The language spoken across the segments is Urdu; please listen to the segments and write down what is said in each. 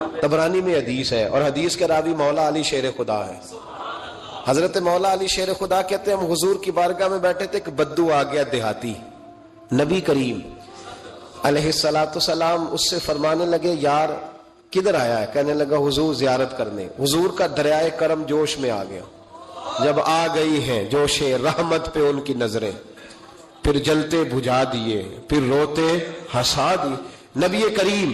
طبرانی میں حدیث ہے اور حدیث کے راوی مولا علی شیر خدا ہے۔ حضرت مولا علی شیر خدا کہتے ہیں ہم حضور کی بارگاہ میں بیٹھے تھے کہ بدو آ گیا دیہاتی، نبی کریم علیہ السلام اس سے فرمانے لگے یار کدھر آیا ہے؟ کہنے لگا حضور زیارت کرنے۔ حضور کا دریائے کرم جوش میں آ گیا، جب آ گئی ہیں جوش رحمت پہ ان کی نظریں، پھر جلتے بجھا دیے، پھر روتے ہنسا دیے۔ نبی کریم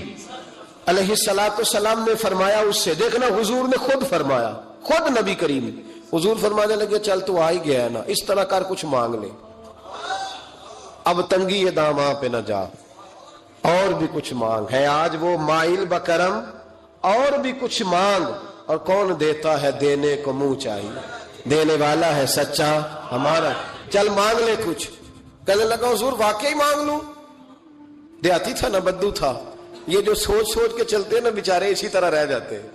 علیہ السلام نے فرمایا اس سے، دیکھنا حضور نے خود فرمایا، خود نبی کریم حضور فرمانے لگے چل تو آ ہی گیا ہے نا، اس طرح کر کچھ مانگ لے، اب تنگی یہ داماں پہ نہ جا، اور بھی کچھ مانگ ہے آج وہ مائل بکرم، اور بھی کچھ مانگ، اور کون دیتا ہے دینے کو منہ چاہیے، دینے والا ہے سچا ہمارا، چل مانگ لے کچھ۔ کہنے لگا حضور واقعی مانگ لوں؟ دیہاتی تھا نا، بدو تھا، یہ جو سوچ سوچ کے چلتے ہیں نا بیچارے اسی طرح رہ جاتے ہیں۔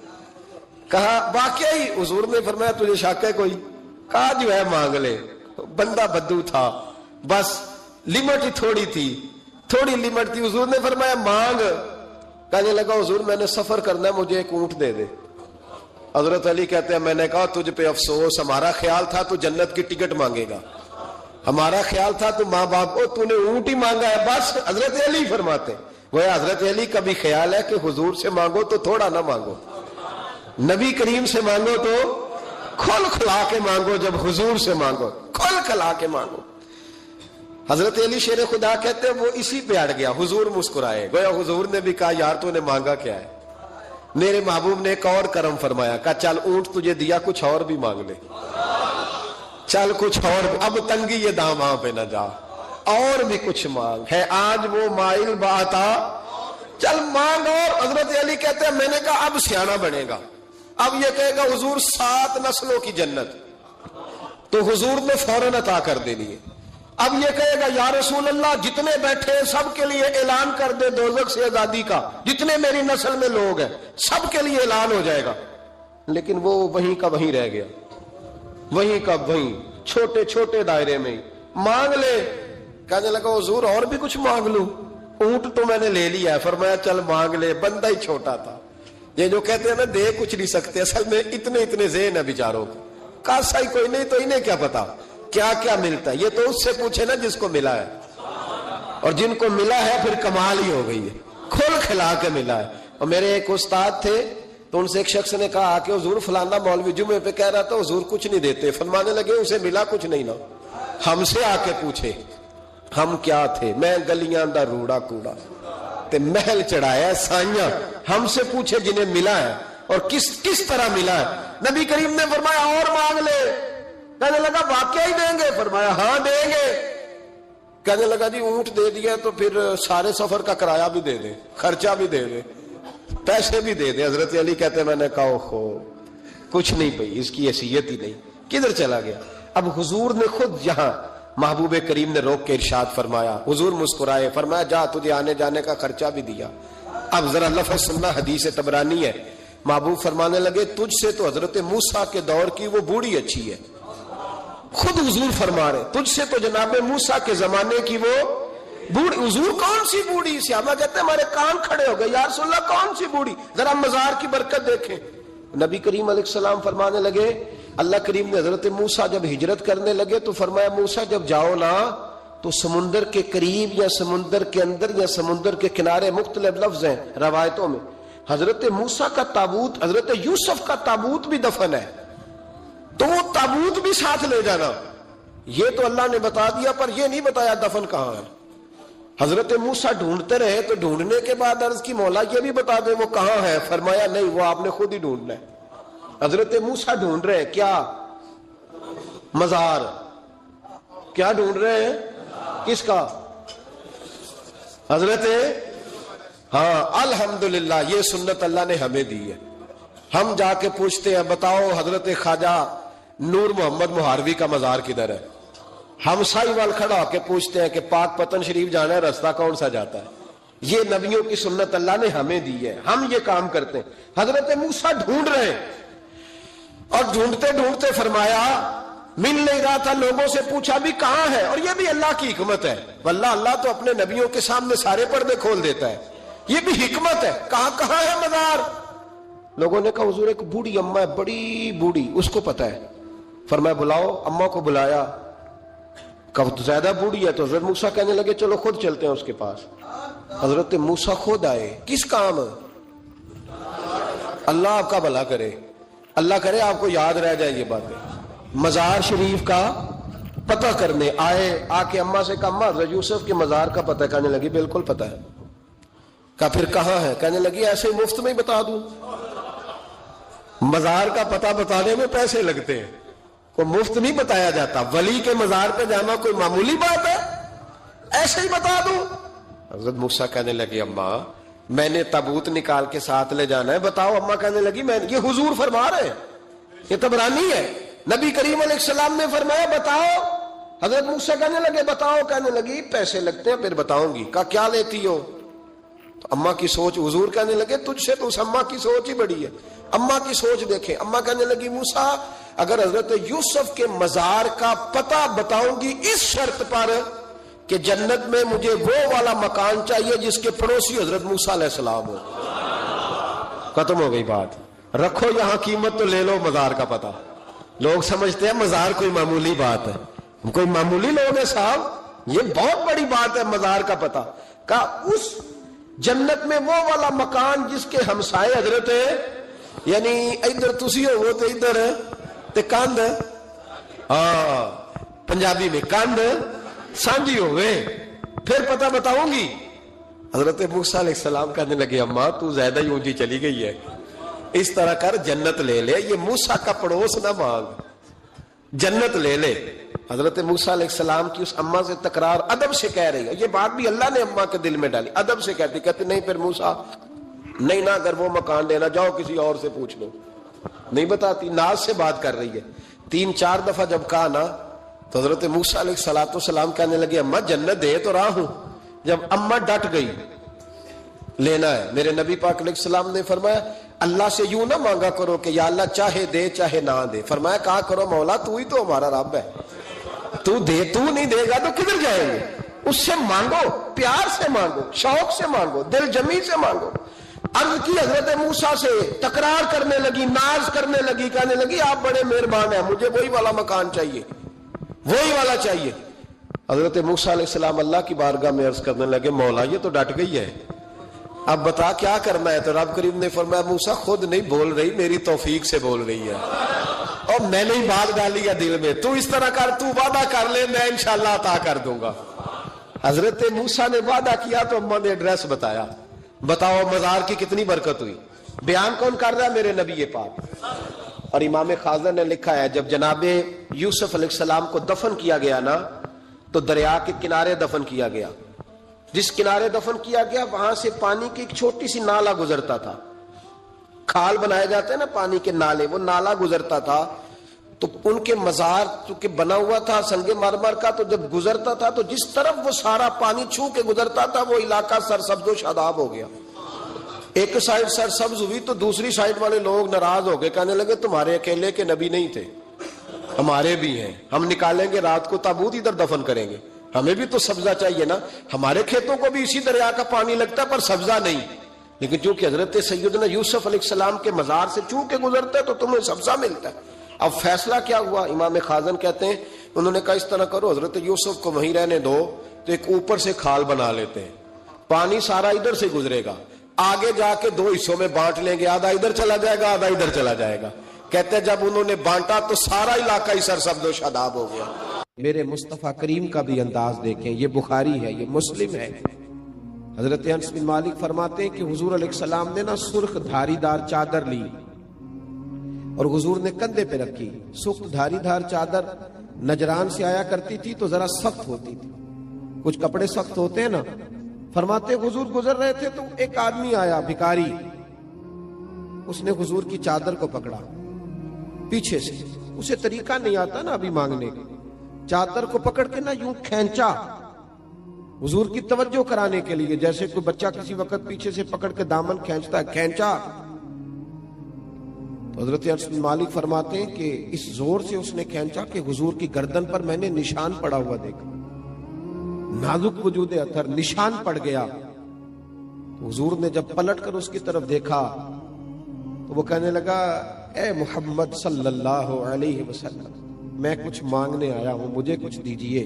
کہا واقعی؟ حضور نے فرمایا تجھے شک ہے کوئی؟ کہا جو ہے مانگ لے۔ بندہ بدو تھا، بس لمٹ ہی تھوڑی تھی، تھوڑی لمٹ تھی۔ حضور نے فرمایا مانگ۔ کہنے لگا حضور میں نے سفر کرنا ہے، مجھے ایک اونٹ دے دے۔ حضرت علی کہتے ہیں میں نے کہا تجھ پہ افسوس، ہمارا خیال تھا تو جنت کی ٹکٹ مانگے گا، ہمارا خیال تھا تو ماں باپ کو، تو نے اونٹ ہی مانگا ہے بس۔ حضرت علی فرماتے وہ حضرت علی کا بھی خیال ہے کہ حضور سے مانگو تو تھوڑا نہ مانگو، نبی کریم سے مانگو تو کھل کھلا کے مانگو، جب حضور سے مانگو کھل کھلا کے مانگو۔ حضرت علی شیر خدا کہتے ہیں وہ اسی پہ اڑ گیا، حضور مسکرائے، گویا حضور نے بھی کہا یار تو نے مانگا کیا ہے؟ میرے محبوب نے ایک اور کرم فرمایا، کہا چل اونٹ تجھے دیا، کچھ اور بھی مانگ لے، چل کچھ اور، اب تنگی یہ داماں پہ نہ جا، اور بھی کچھ مانگ ہے آج وہ مائل باتا، چل مانگ اور۔ حضرت علی کہتے ہیں میں نے کہا اب سیانا بنے گا، اب یہ کہے گا حضور 7 نسلوں کی جنت، تو حضور نے فوراً عطا کر دینی ہے۔ اب یہ کہے گا یا رسول اللہ جتنے بیٹھے سب کے لیے اعلان کر دے دوزخ سے آزادی کا، جتنے میری نسل میں لوگ ہیں سب کے لیے اعلان ہو جائے گا، لیکن وہ وہیں کا وہیں رہ گیا، وہیں کا وہیں، چھوٹے چھوٹے دائرے میں ہی۔ مانگ لے۔ کہنے لگا حضور اور بھی کچھ مانگ لوں؟ اونٹ تو میں نے لے لیا ہے۔ فرمایا چل مانگ لے، بندہ ہی چھوٹا تھا۔ یہ جو کہتے ہیں نا دے کچھ نہیں سکتے، اصل میں اتنے ذہن ہے بیچاروں کو، کاسا ہی کوئی نہیں تو انہیں کیا پتا کیا کیا ملتا ہے، یہ تو اس سے پوچھے نا جس کو ملا ہے، اور جن کو ملا ہے پھر کمال ہی ہو گئی ہے، کھل کھلا کے ملا ہے۔ اور میرے ایک استاد تھے تو ان سے ایک شخص نے کہا کہ حضور فلانا مولوی جمعے پہ کہہ رہا تھا حضور کچھ نہیں دیتے، فرمانے لگے اسے ملا کچھ نہیں نا، ہم سے آ کے پوچھے ہم کیا تھے، میں گلیاں دا روڑا کوڑا تے محل چڑھایا سائیاں، ہم سے پوچھے جنہیں ملا ہے اور کس طرح ملا ہے۔ نبی کریم نے فرمایا اور مانگ لے۔ کہنے لگا واقعی دیں گے؟ فرمایا ہاں دیں گے۔ کہنے لگا جی اونٹ دے دیا تو پھر سارے سفر کا کرایہ بھی دے دے، خرچہ بھی دے دے، پیسے بھی دے دے۔ حضرت علی کہتے ہیں میں نے کہا اوہو کچھ نہیں پئی، اس کی حیثیت ہی نہیں، کدھر چلا گیا؟ اب حضور نے خود یہاں محبوب کریم نے روک کے ارشاد فرمایا، حضور مسکرائے، فرمایا جا تجھے آنے جانے کا خرچہ بھی دیا۔ اب ذرا لفظ سننا، حدیث طبرانی ہے، محبوب فرمانے لگے تجھ سے تو حضرت موسیٰ کے دور کی وہ بوڑھی اچھی ہے، خود حضور فرما رہے تجھ سے تو جناب موسیٰ کے زمانے کی وہ بوڑھی۔ حضور کون سی بوڑھی؟ سیامہ کہتے ہیں ہمارے کان کھڑے ہو گئے، یا رسول اللہ کون سی بوڑھی؟ ذرا مزار کی برکت دیکھیں۔ نبی کریم علیہ السلام فرمانے لگے، اللہ کریم نے حضرت موسیٰ جب ہجرت کرنے لگے تو فرمایا موسیٰ جب جاؤ نا تو سمندر کے قریب یا سمندر کے اندر یا سمندر کے کنارے، مختلف لفظ ہیں روایتوں میں، حضرت موسیٰ کا تابوت، حضرت یوسف کا تابوت بھی دفن ہے، تو وہ تابوت بھی ساتھ لے جانا۔ یہ تو اللہ نے بتا دیا پر یہ نہیں بتایا دفن کہاں ہے۔ حضرت موسیٰ ڈھونڈتے رہے تو ڈھونڈنے کے بعد عرض کی مولا یہ بھی بتا دے وہ کہاں ہے؟ فرمایا نہیں، وہ آپ نے خود ہی ڈھونڈنا ہے۔ حضرت موسیٰ ڈھونڈ رہے ہیں کیا؟ مزار۔ کیا ڈھونڈ رہے ہیں؟ کس کا؟ حضرت، ہاں الحمدللہ یہ سنت اللہ نے ہمیں دی ہے۔ ہم جا کے پوچھتے ہیں بتاؤ حضرت خواجہ نور محمد مہاروی کا مزار کدھر ہے؟ ہم سائی وال کھڑا ہو کے پوچھتے ہیں کہ پاک پتن شریف جانا ہے، راستہ کون سا جاتا ہے؟ یہ نبیوں کی سنت اللہ نے ہمیں دی ہے، ہم یہ کام کرتے ہیں۔ حضرت موسیٰ ڈھونڈ رہے ہیں اور ڈھونڈتے ڈھونڈتے فرمایا مل نہیں رہا تھا، لوگوں سے پوچھا بھی کہاں ہے، اور یہ بھی اللہ کی حکمت ہے، واللہ اللہ تو اپنے نبیوں کے سامنے سارے پردے کھول دیتا ہے، یہ بھی حکمت ہے۔ کہاں ہے مزار؟ لوگوں نے کہا حضور ایک بوڑھی اماں ہے, بڑی بوڑھی, اس کو پتا ہے. فرمایا بلاؤ. اماں کو بلایا, کہا زیادہ بوڑھی ہے. تو حضرت موسیٰ کہنے لگے چلو خود چلتے ہیں اس کے پاس. حضرت موسیٰ خود آئے. کس کام؟ اللہ آپ کا بھلا کرے, اللہ کرے آپ کو یاد رہ جائے یہ باتیں. مزار شریف کا پتہ کرنے آئے. آ کے اماں سے کہا اماں حضرت یوسف کے مزار کا پتہ. کہنے لگی بالکل پتہ ہے. کہا پھر کہاں ہے؟ کہنے لگی ایسے ہی مفت میں ہی بتا دوں. مزار کا پتہ بتانے میں پیسے لگتے ہیں, کوئی مفت نہیں بتایا جاتا. ولی کے مزار پہ جانا کوئی معمولی بات ہے؟ ایسے ہی بتا دوں. حضرت موسیٰ کہنے لگی اماں میں نے تابوت نکال کے ساتھ لے جانا ہے, بتاؤ. اماں کہنے لگی میں, یہ حضور فرما رہے ہیں, یہ طبرانی ہے, نبی کریم علیہ السلام نے فرمایا بتاؤ. حضرت موسیٰ کہنے لگے بتاؤ. کہنے لگی پیسے لگتے ہیں پھر بتاؤں گی. کہا کیا لیتی ہو؟ تو اماں کی سوچ, حضور کہنے لگے تجھ سے تو اس اماں کی سوچ ہی بڑی ہے. اماں کی سوچ دیکھیں. اماں کہنے لگی موسیٰ اگر حضرت یوسف کے مزار کا پتہ بتاؤں گی اس شرط پر کہ جنت میں مجھے وہ والا مکان چاہیے جس کے پڑوسی حضرت موسیٰ علیہ السلام ہو. ختم ہو گئی بات. رکھو یہاں قیمت تو لے لو مزار کا پتہ. لوگ سمجھتے ہیں مزار کوئی معمولی بات ہے. کوئی معمولی لوگ ہیں صاحب, یہ بہت بڑی بات ہے مزار کا پتہ. کہا اس جنت میں وہ والا مکان جس کے ہمسائے حضرت ہے, یعنی ادھر تسی ہو وہ تو ادھر تے کاند, ہاں پنجابی میں کاند سانجی ہو گئے, پھر پتہ بتاؤں گی. حضرت موسیٰ علیہ السلام کہنے لگے اماں تو زیادہ ہی اونچی چلی گئی ہے, اس طرح کر جنت لے لے. یہ موسیٰ کا پڑوس نہ مانگ, جنت لے لے. حضرت موسیٰ علیہ السلام کی اس اماں سے تکرار ادب سے کہہ رہی ہے. یہ بات بھی اللہ نے اماں کے دل میں ڈالی, ادب سے کہتی نہیں پھر موسیٰ نہیں نہ اگر وہ مکان لینا جاؤ کسی اور سے پوچھ لو. نہیں بتاتی, ناز سے بات کر رہی ہے. 3-4 دفعہ جب کہا نا تو حضرت موسیٰ علیہ السلام کہنے لگے اماں جنت دے تو رہا ہوں. جب اماں ڈٹ گئی لینا ہے, میرے نبی پاک علیہ السلام نے فرمایا اللہ سے یوں نہ مانگا کرو کہ یا اللہ چاہے دے چاہے نہ دے. فرمایا کہا کرو مولا تو ہی تو ہمارا رب ہے, تو دے, تو نہیں دے گا تو کدھر جائیں گے. اس سے مانگو, پیار سے مانگو, شوق سے مانگو, دل جمی سے مانگو. عرض کی حضرت موسیٰ سے, تکرار کرنے لگی, ناز کرنے لگی, کہنے لگی آپ بڑے مہربان ہیں, مجھے وہی والا مکان چاہیے, وہی والا چاہیے. حضرت موسیٰ علیہ السلام اللہ کی بارگاہ میں عرض کرنے لگے مولا یہ تو ڈٹ گئی ہے, اب بتا کیا کرنا ہے. تو رب کریم نے فرمایا موسیٰ خود نہیں بول رہی, میری توفیق سے بول رہی ہے, اور میں نے ہی بات ڈالی ہے دل میں. تو اس طرح کر, تو وعدہ کر لے میں انشاءاللہ عطا کر دوں گا. حضرت موسیٰ نے وعدہ کیا تو اماں نے ایڈریس بتایا. بتاؤ مزار کی کتنی برکت ہوئی. بیان کون کر رہا ہے؟ میرے نبی پاک. اور امام خازن نے لکھا ہے جب جناب یوسف علیہ السلام کو دفن کیا گیا نا تو دریا کے کنارے دفن کیا گیا. جس کنارے دفن کیا گیا وہاں سے پانی کی ایک چھوٹی سی نالا گزرتا تھا. کھال بنائے جاتے ہیں نا پانی کے نالے, وہ نالا گزرتا تھا. تو ان کے مزار چونکہ بنا ہوا تھا سنگ مرمر کا, تو جب گزرتا تھا تو جس طرف وہ سارا پانی چھو کے گزرتا تھا وہ علاقہ سرسبز و شاداب ہو گیا. ایک سائیڈ سرسبز ہوئی تو دوسری سائیڈ والے لوگ ناراض ہو گئے, کہنے لگے تمہارے اکیلے کے نبی نہیں تھے, ہمارے بھی ہیں, ہم نکالیں گے رات کو تابوت ادھر دفن کریں گے, ہمیں بھی تو سبزہ چاہیے نا. ہمارے کھیتوں کو بھی اسی دریا کا پانی لگتا ہے پر سبزہ نہیں, لیکن چونکہ حضرت سیدنا یوسف علیہ السلام کے مزار سے چوں کے گزرتا ہے تو تمہیں سبزہ ملتا ہے. اب فیصلہ کیا ہوا؟ امام خازن کہتے ہیں انہوں نے کہا اس طرح کرو حضرت یوسف کو وہیں رہنے دو, تو ایک اوپر سے کھال بنا لیتے ہیں, پانی سارا ادھر سے گزرے گا, آگے جا کے 2 حصوں میں بانٹ لیں گے, آدھا ادھر چلا جائے گا آدھا ادھر چلا جائے گا. کہتے ہیں جب انہوں نے بانٹا تو سارا علاقہ ہی سرسبز و شاداب ہو گیا. میرے مصطفیٰ کریم کا بھی انداز دیکھیں, یہ بخاری ہے, یہ مسلم ہے. حضرت انس بن مالک فرماتے ہیں کہ حضور علیہ السلام نے نا سرخ دھاری دار چادر لی اور حضور نے کندھے پہ رکھی. سرخ دھاری دار چادر نجران سے آیا کرتی تھی تو ذرا سخت ہوتی تھی, کچھ کپڑے سخت ہوتے ہیں نا. فرماتے حضور گزر رہے تھے تو ایک آدمی آیا بھکاری, اس نے حضور کی چادر کو پکڑا پیچھے سے, اسے طریقہ نہیں آتا نا ابھی مانگنے کا, چادر کو پکڑ کے نا یوں کھینچا حضور کی توجہ کرانے کے لیے, جیسے کوئی بچہ کسی وقت پیچھے سے پکڑ کے دامن کھینچتا ہے, کھینچا. حضرت انس بن مالک فرماتے ہیں کہ اس زور سے اس نے کھینچا کہ حضور کی گردن پر میں نے نشان پڑا ہوا دیکھا, نازک وجود اثر, نشان پڑ گیا. حضور نے جب پلٹ کر اس کی طرف دیکھا تو وہ کہنے لگا اے محمد صلی اللہ علیہ وسلم، میں کچھ مانگنے آیا ہوں، مجھے کچھ دیجئے۔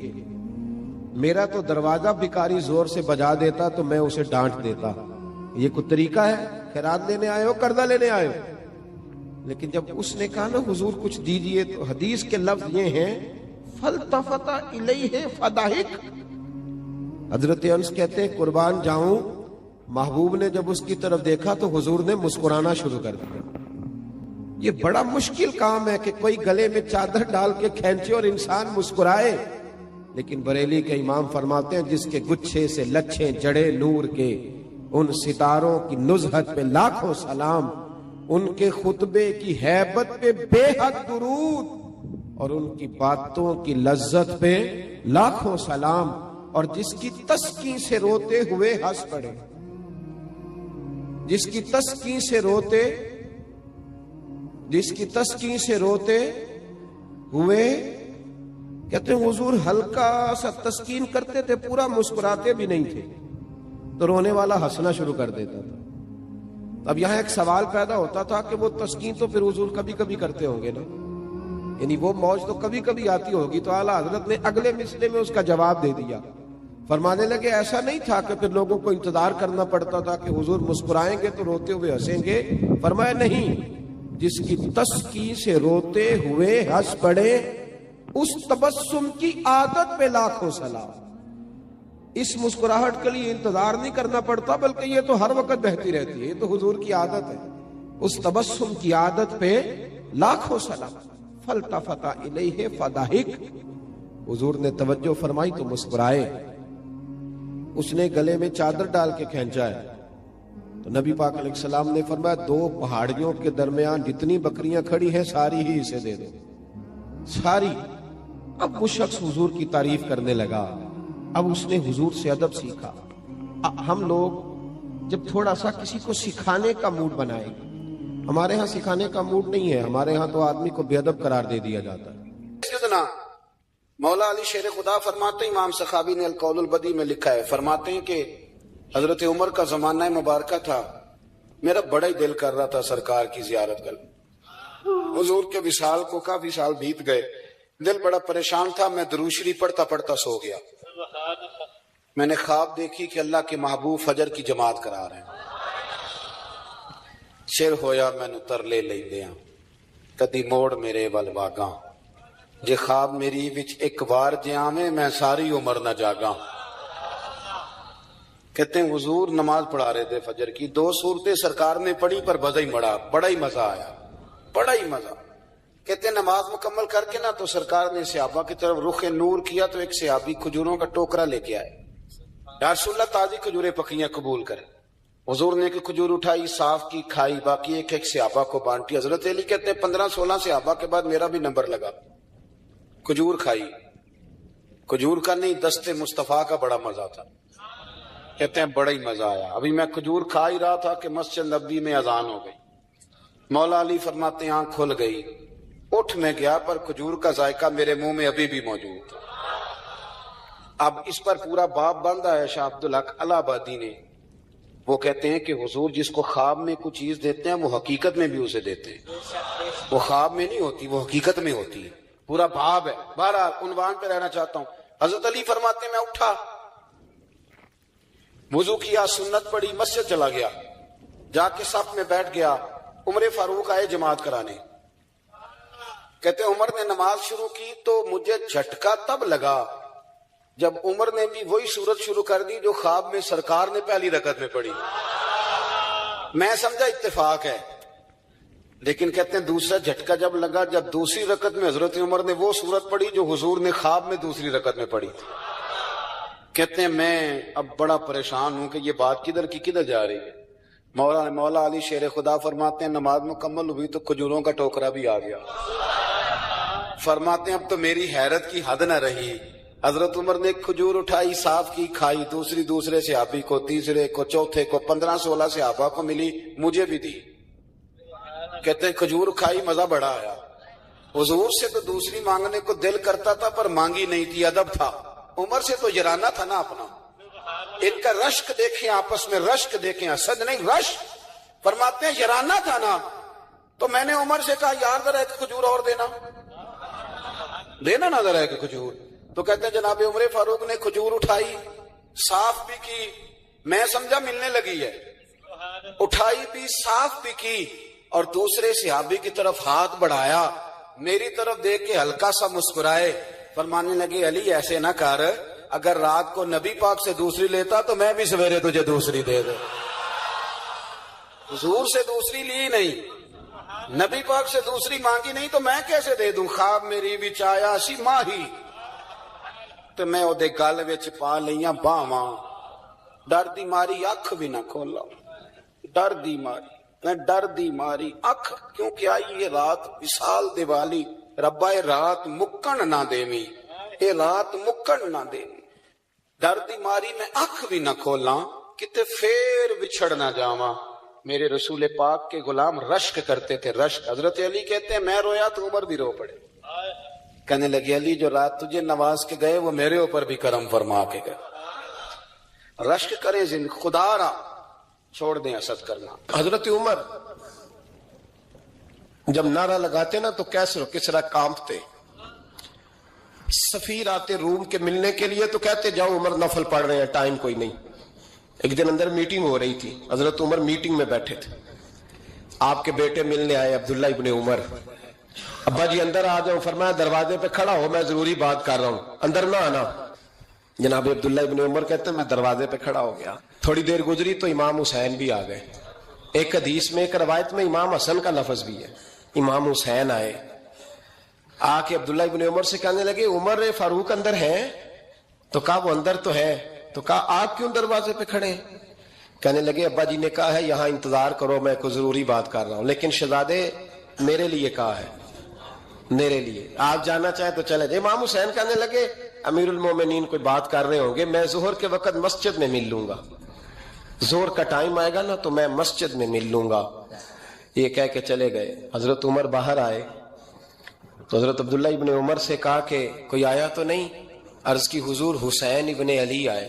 میرا تو دروازہ بھکاری زور سے بجا دیتا تو میں اسے ڈانٹ دیتا، یہ کوئی طریقہ ہے؟ خیرات لینے آئے ہو، قرضہ لینے آئے ہو؟ لیکن جب اس نے کہا نا حضور کچھ دیجئے، تو حدیث کے لفظ یہ ہیں فَالْتَفَتَ إِلَيْهِ فَضَحِكَ۔ حضرت انس کہتے ہیں قربان جاؤں، محبوب نے جب اس کی طرف دیکھا تو حضور نے مسکرانا شروع کر دیا۔ یہ بڑا مشکل کام ہے کہ کوئی گلے میں چادر ڈال کے کھینچے اور انسان مسکرائے، لیکن بریلی کے امام فرماتے ہیں جس کے گچھے سے لچھیں جڑے نور کے، ان ستاروں کی نزہت پہ لاکھوں سلام، ان کے خطبے کی ہیبت پہ بے حد درود، اور ان کی باتوں کی لذت پہ لاکھوں سلام، اور جس کی تسکین سے روتے ہوئے ہنس پڑے، جس کی تسکین سے روتے ہوئے کہتے ہیں حضور ہلکا سا تسکین کرتے تھے، پورا مسکراتے بھی نہیں تھے، تو رونے والا ہنسنا شروع کر دیتا تھا۔ اب یہاں ایک سوال پیدا ہوتا تھا کہ وہ تسکین تو پھر حضور کبھی کبھی کرتے ہوں گے نا، یعنی وہ موج تو کبھی کبھی آتی ہوگی، تو اعلیٰ حضرت نے اگلے مسئلے میں اس کا جواب دے دیا، فرمانے لگے ایسا نہیں تھا کہ پھر لوگوں کو انتظار کرنا پڑتا تھا کہ حضور مسکرائیں گے تو روتے ہوئے ہنسیں گے۔ فرمایا نہیں، جس کی تسکین سے روتے ہوئے ہنس پڑے اس تبسم کی عادت پہ لاکھوں سلام۔ اس مسکراہٹ کے لیے انتظار نہیں کرنا پڑتا، بلکہ یہ تو ہر وقت بہتی رہتی ہے، یہ تو حضور کی عادت ہے۔ اس تبسم کی عادت پہ لاکھوں سلام۔ فَالْتَفَتَ إِلَيْهِ فَضَحِكَ، حضور نے توجہ فرمائی تو مسکرائے۔ اس نے گلے میں چادر ڈال کے کھینچا ہے تو نبی پاک علیہ السلام نے فرمایا دو پہاڑیوں کے درمیان جتنی بکریاں کھڑی ہیں ساری ہی اسے دے دو، ساری۔ اب وہ شخص حضور کی تعریف کرنے لگا، اب اس نے حضور سے ادب سیکھا۔ ہم لوگ جب تھوڑا سا کسی کو سکھانے کا موڈ بنائیں گے، ہمارے ہاں سکھانے کا موڈ نہیں ہے، ہمارے ہاں تو آدمی کو بے ادب قرار دے دیا جاتا ہے۔ مولا علی شیر خدا فرماتے ہیں، امام سخاوی نے القول البدی میں لکھا ہے، فرماتے ہیں کہ حضرت عمر کا زمانہ مبارکہ تھا، میرا بڑا ہی دل کر رہا تھا سرکار کی زیارت کر۔ حضور کے وصال کو کافی سال بیت گئے، دل بڑا پریشان تھا، میں درود شریف پڑھتا پڑھتا سو گیا۔ میں نے خواب دیکھی کہ اللہ کے محبوب فجر کی جماعت کرا رہے ہیں۔ شیر ہویا میں نو ترلے لئی دیاں کدی موڑ میرے ول واگاں، جے خواب میری وچ ایک بار جے آویں میں ساری عمر نہ جاگاں۔ کہتے ہیں حضور نماز پڑھا رہے تھے فجر کی، دو صورتیں سرکار نے پڑھی پر بزا ہی مڑا، بڑا ہی مزہ آیا، بڑا ہی مزہ۔ کہتے ہیں نماز مکمل کر کے نا تو سرکار نے صحابہ کی طرف رخ نور کیا تو ایک صحابی کھجوروں کا ٹوکرا لے کے آئے، یا رسول اللہ تازی کھجوریں پکیاں قبول کریں۔ حضور نے کہ کھجور اٹھائی، صاف کی، کھائی، باقی ایک ایک صحابہ کو بانٹی۔ حضرت علی کہتے ہیں 15-16 صحابہ کے بعد میرا بھی نمبر لگا، کھجور کھائی۔ کھجور کا نہیں، دست مصطفیٰ کا بڑا مزہ تھا۔ کہتے ہیں بڑا ہی مزہ آیا۔ ابھی میں کھجور کھا ہی رہا تھا کہ مسجد نبوی میں اذان ہو گئی۔ مولا علی فرماتے ہیں آنکھ کھل گئی، اٹھ میں گیا پر کھجور کا ذائقہ میرے منہ میں ابھی بھی موجود۔ اب اس پر پورا باب باندھا ہے شاہ عبدالحق الہ آبادی نے۔ وہ کہتے ہیں کہ حضور جس کو خواب میں کوئی چیز دیتے ہیں وہ حقیقت میں بھی اسے دیتے ہیں، وہ خواب میں نہیں ہوتی، وہ حقیقت میں ہوتی ہے۔ پورا باب ہے، بہرحال عنوان پہ رہنا چاہتا ہوں۔ حضرت علی فرماتے ہیں میں اٹھا، وضو کیا، سنت پڑھی، مسجد چلا گیا، جا کے صف میں بیٹھ گیا۔ عمر فاروق آئے جماعت کرانے۔ کہتے ہیں عمر نے نماز شروع کی تو مجھے جھٹکا تب لگا جب عمر نے بھی وہی صورت شروع کر دی جو خواب میں سرکار نے پہلی رکعت میں پڑھی۔ میں سمجھا اتفاق ہے، لیکن کہتے ہیں دوسرا جھٹکا جب لگا جب دوسری رکعت میں حضرت عمر نے وہ صورت پڑھی جو حضور نے خواب میں دوسری رکعت میں پڑھی تھی۔ کہتے ہیں میں اب بڑا پریشان ہوں کہ یہ بات کدھر کی کدھر جا رہی ہے۔ مولا علی شیر خدا فرماتے ہیں نماز مکمل ہوئی تو کھجوروں کا ٹوکرا بھی آ گیا۔ فرماتے ہیں اب تو میری حیرت کی حد نہ رہی۔ حضرت عمر نے کھجور اٹھائی، صاف کی، کھائی، دوسرے صحابی کو، تیسرے کو، چوتھے کو، 15-16 صحابہ کو ملی، مجھے بھی دی۔ کہتے ہیں کھجور کھائی، مزہ بڑا آیا۔ حضور سے تو دوسری مانگنے کو دل کرتا تھا پر مانگی نہیں تھی، ادب تھا۔ عمر سے تو یرانہ تھا نا اپنا۔ ایک کا رشک دیکھیں، آپس میں رشک دیکھیں، حسد نہیں، رشک۔ فرماتے ہیں یرانہ تھا نا، تو میں نے عمر سے کہا یار ذرا ایک کھجور اور دینا نا ذرا ایک کھجور. تو کہتے ہیں جناب عمر فاروق نے کھجور اٹھائی, صاف بھی کی, میں سمجھا ملنے لگی ہے, اٹھائی بھی صاف بھی کی, اور دوسرے صحابی کی طرف ہاتھ بڑھایا, میری طرف دیکھ کے ہلکا سا مسکرائے, فرمانے لگے علی ایسے نہ کر, اگر رات کو نبی پاک سے دوسری لیتا تو میں بھی سویرے تجھے دوسری دے دوں. حضور سے دوسری لی نہیں, نبی پاک سے دوسری مانگی نہیں, تو میں کیسے دے دوں. خواب میری وچ آیا سی ماہی, تو میں او دے گل وچ پا لئیاں باواں, ڈر دی ماری اکھ بھی نہ کھولا, ڈر دی ماری, میں ڈر دی ماری اکھ, کیونکہ آئی یہ رات وصال دیوالی, ربا اے رات مکن نہ دیویں, اے رات مکن نہ دیویں. ڈر دی ماری میں اکھ بھی نہ کھولاں, کتے پھر بچھڑ نہ جاواں. میرے رسول پاک کے غلام رشک کرتے تھے, رشک. حضرت علی کہتے ہیں میں رویا تو عمر بھی رو پڑے. کہنے لگے علی جو رات تجھے نواز کے گئے وہ میرے اوپر بھی کرم فرما کے گئے. رشک کریں خدا را, چھوڑ دیں حسد کرنا. حضرت عمر جب نعرہ لگاتے نا تو کس طرح کانپتے. سفیر آتے روم کے ملنے کے لیے تو کہتے جاؤ عمر نفل پڑھ رہے ہیں, ٹائم کوئی نہیں. ایک دن اندر میٹنگ ہو رہی تھی, حضرت عمر میٹنگ میں بیٹھے تھے, آپ کے بیٹے ملنے آئے عبداللہ ابن عمر. ابا جی اندر آ جاؤ, فرمایا دروازے پہ کھڑا ہو, میں ضروری بات کر رہا ہوں, اندر نہ آنا. جناب عبداللہ ابن عمر کہتے ہیں میں دروازے پہ کھڑا ہو گیا. تھوڑی دیر گزری تو امام حسین بھی آ گئے. ایک حدیث میں, ایک روایت میں امام حسن کا لفظ بھی ہے. امام حسین آئے, آ کے عبداللہ ابن عمر سے کہنے لگے عمر فاروق اندر ہیں؟ تو کہا وہ اندر تو ہے. تو کہا آپ کیوں دروازے پہ کھڑے ہیں؟ کہنے لگے ابا جی نے کہا ہے یہاں انتظار کرو, میں کوئی ضروری بات کر رہا ہوں, لیکن شہزادے میرے لیے کہا ہے, میرے لیے, آپ جانا چاہیں تو چلے جائیں. امام حسین کہنے لگے امیر المومنین کوئی بات کر رہے ہوں گے, میں ظہر کے وقت مسجد میں مل لوں گا, ظہر کا ٹائم آئے گا نا تو میں مسجد میں مل لوں گا. یہ کہہ کے چلے گئے. حضرت عمر باہر آئے تو حضرت عبداللہ ابن عمر سے کہا کہ کوئی آیا تو نہیں؟ عرض کی حضور حسین ابن علی آئے.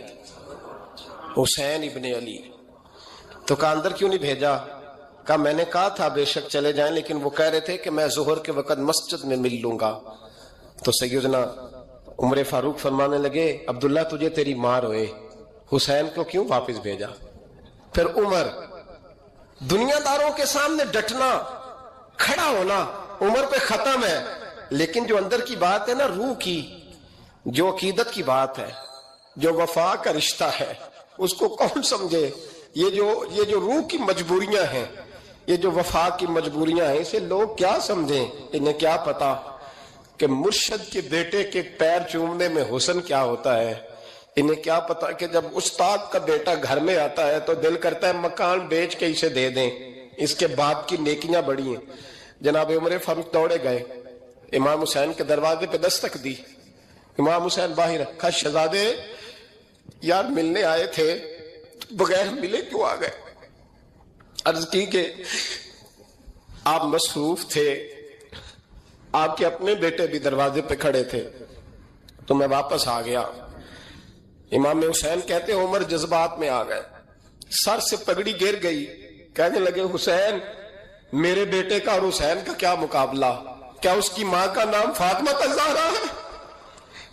حسین ابن علی. تو کہا اندر کیوں نہیں بھیجا؟ کہا میں نے کہا تھا بے شک چلے جائیں, لیکن وہ کہہ رہے تھے کہ میں ظہر کے وقت مسجد میں مل لوں گا. تو سیدنا عمر فاروق فرمانے لگے عبداللہ تجھے تیری ماں روئے, حسین کو کیوں واپس بھیجا؟ پھر عمر دنیا داروں کے سامنے ڈٹنا, کھڑا ہونا عمر پہ ختم ہے, لیکن جو اندر کی بات ہے نا, روح کی, جو عقیدت کی بات ہے, جو وفا کا رشتہ ہے, اس کو کون سمجھے؟ یہ جو روح کی مجبوریاں ہیں, یہ جو وفا کی مجبوریاں ہیں, اسے لوگ کیا سمجھیں؟ انہیں کیا پتا کہ مرشد کے بیٹے کے پیر چومنے میں حسن کیا ہوتا ہے. انہیں کیا پتا کہ جب استاد کا بیٹا گھر میں آتا ہے تو دل کرتا ہے مکان بیچ کے اسے دے دیں, اس کے باپ کی نیکیاں بڑی ہیں. جناب عمر فاروق دوڑے گئے, امام حسین کے دروازے پہ دستک دی. امام حسین باہر رکھا, شہزادے یار ملنے آئے تھے, بغیر ملے کیوں آ گئے؟ عرض کی کہ آپ مصروف تھے, آپ کے اپنے بیٹے بھی دروازے پہ کھڑے تھے, تو میں واپس آ گیا. امام حسین کہتے عمر جذبات میں آ گئے, سر سے پگڑی گر گئی, کہنے لگے حسین میرے بیٹے کا اور حسین کا کیا مقابلہ؟ کیا اس کی ماں کا نام فاطمہ الزہرا ہے؟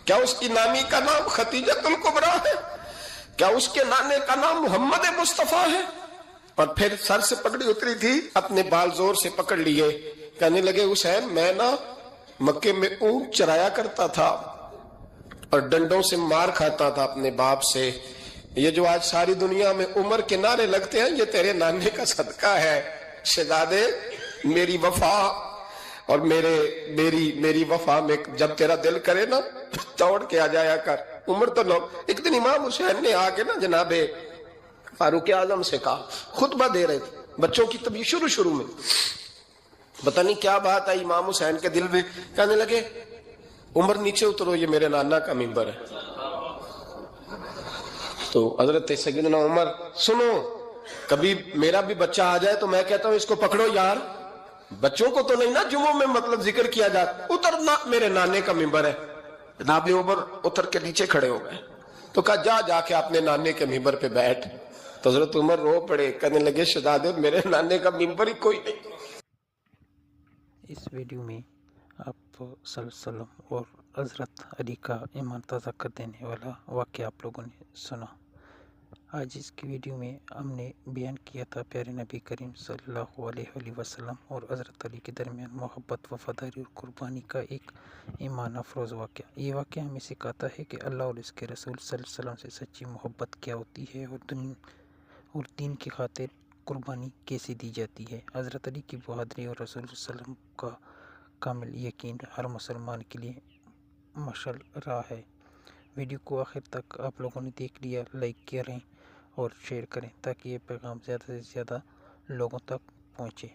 کیا اس کی نانی کا نام خدیجہ الکبریٰ ہے؟ کیا اس کے نانے کا نام محمد مصطفیٰ ہے؟ اور پھر سر سے پگڑی اتری تھی, اپنے بال زور سے پکڑ لیے, کہنے لگے حسین میں نا مکے میں اونٹ چرایا کرتا تھا اور ڈنڈوں سے مار کھاتا تھا اپنے باپ سے. یہ جو آج ساری دنیا میں عمر کے نعرے لگتے ہیں, یہ تیرے نانے کا صدقہ ہے. شہزادے میری وفا اور میری وفا میں جب تیرا دل کرے نا توڑ کے آ جایا کر. عمر تو لوگ, ایک دن امام حسین نے آ کے نا جناب فاروق اعظم سے کہا, خطبہ دے رہے تھے بچوں کی طبیعت شروع میں, پتہ نہیں کیا بات آئی امام حسین کے دل میں, کہنے لگے عمر نیچے اترو, یہ میرے نانا کا ممبر ہے. تو حضرت سیدنا عمر سنو, کبھی میرا بھی بچہ آ جائے تو میں کہتا ہوں اس کو پکڑو یار, بچوں کو تو نہیں نا جمعوں میں مطلب ذکر کیا جاتا, اترنا میرے نانے کا ممبر ہے. جناب عمر اتر کے نیچے کھڑے ہو گئے, تو کہا جا کے اپنے نانے کے ممبر پہ بیٹھ. تو حضرت عمر رو پڑے, کہنے لگے شہزادے میرے نانے کا ممبر ہی کوئی نہیں. اس ویڈیو میں آپ صلی اللہ علیہ وسلم اور حضرت علی کا ایمان تازہ کر دینے والا واقعہ آپ لوگوں نے سنا۔ آج اس کی ویڈیو میں ہم نے بیان کیا تھا پیارے نبی کریم صلی اللہ علیہ وآلہ وسلم اور حضرت علی کے درمیان محبت، وفاداری اور قربانی کا ایک ایمان افروز واقعہ۔ یہ واقعہ ہمیں سکھاتا ہے کہ اللہ اور اس کے رسول صلی اللہ علیہ وسلم سے سچی محبت کیا ہوتی ہے اور دین کی خاطر قربانی کیسے دی جاتی ہے۔ حضرت علی کی بہادری اور رسول صلی اللہ علیہ وسلم کا کامل یقین ہر مسلمان کے لیے مشعل راہ ہے۔ ویڈیو کو آخر تک آپ لوگوں نے دیکھ لیا، لائک کریں اور شیئر کریں تاکہ یہ پیغام زیادہ سے زیادہ لوگوں تک پہنچے۔